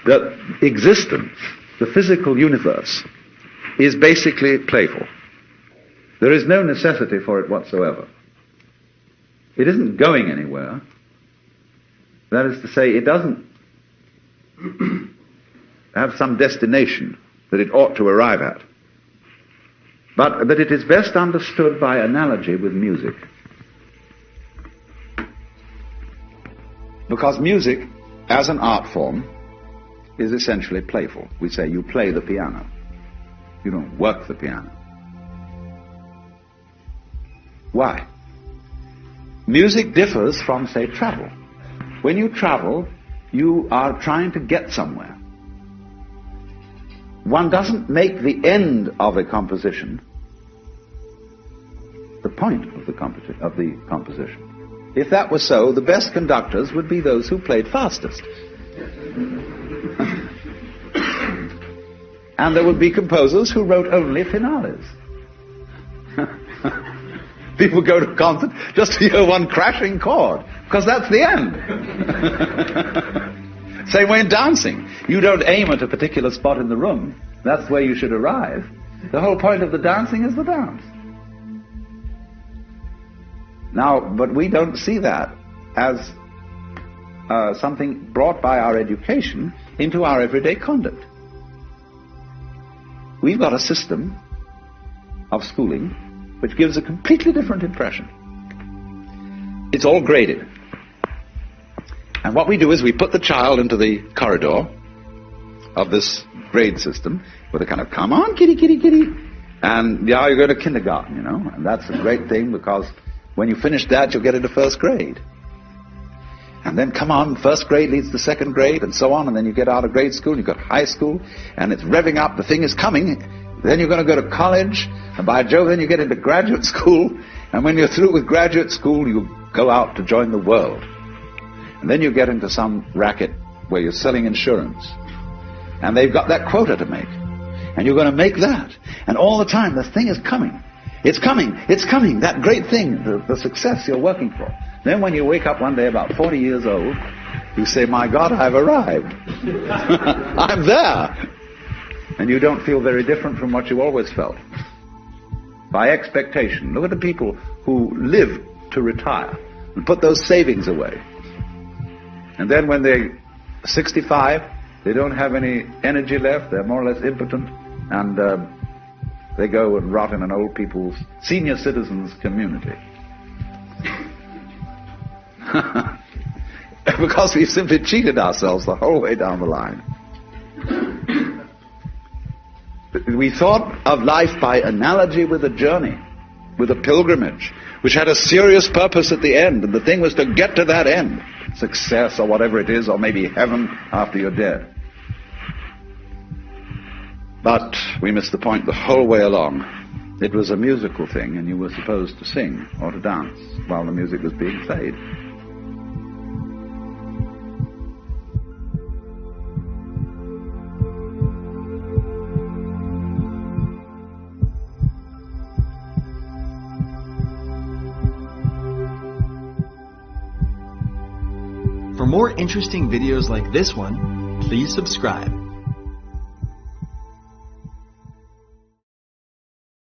The existence, the physical universe, is basically playful. There is no necessity for it whatsoever. It isn't going anywhere. That is to say, it doesn't have some destination that it ought to arrive at, but that it is best understood by analogy with music. Because music, as an art form, is essentially playful. We say you play the piano. You don't work the piano. Why? Music differs from, say, travel. When you travel, you are trying to get somewhere. One doesn't make the end of a composition the point of the composition. If that were so, the best conductors would be those who played fastest. And there would be composers who wrote only finales. People go to a concert just to hear one crashing chord, because that's the end. Same way in dancing. You don't aim at a particular spot in the room. That's where you should arrive. The whole point of the dancing is the dance. Now, but we don't see that as something brought by our education into our everyday conduct. We've got a system of schooling which gives a completely different impression. It's all graded. And what we do is we put the child into the corridor of this grade system with a kind of, come on, kitty, kitty, kitty. And yeah, you go to kindergarten, you know, and that's a great thing because when you finish that, you'll get into first grade. And then, come on, first grade leads to second grade, and so on, and then you get out of grade school, and you've got high school, and it's revving up, the thing is coming. Then you're going to go to college, and by Jove, then you get into graduate school, and when you're through with graduate school, you go out to join the world. And then you get into some racket where you're selling insurance, and they've got that quota to make, and you're going to make that. And all the time, the thing is coming. It's coming, that great thing, the success you're working for. Then when you wake up one day about 40 years old, you say, my God, I've arrived. I'm there. And you don't feel very different from what you always felt. By expectation. Look at the people who live to retire and put those savings away. And then when they're 65, they don't have any energy left, they're more or less impotent, and they go and rot in an old people's senior citizens community. Because we've simply cheated ourselves the whole way down the line. We thought of life by analogy with a journey, with a pilgrimage, which had a serious purpose at the end, and the thing was to get to that end, success or whatever it is, or maybe heaven after you're dead. But we missed the point the whole way along. It was a musical thing, and you were supposed to sing or to dance while the music was being played. For more interesting videos like this one, please subscribe.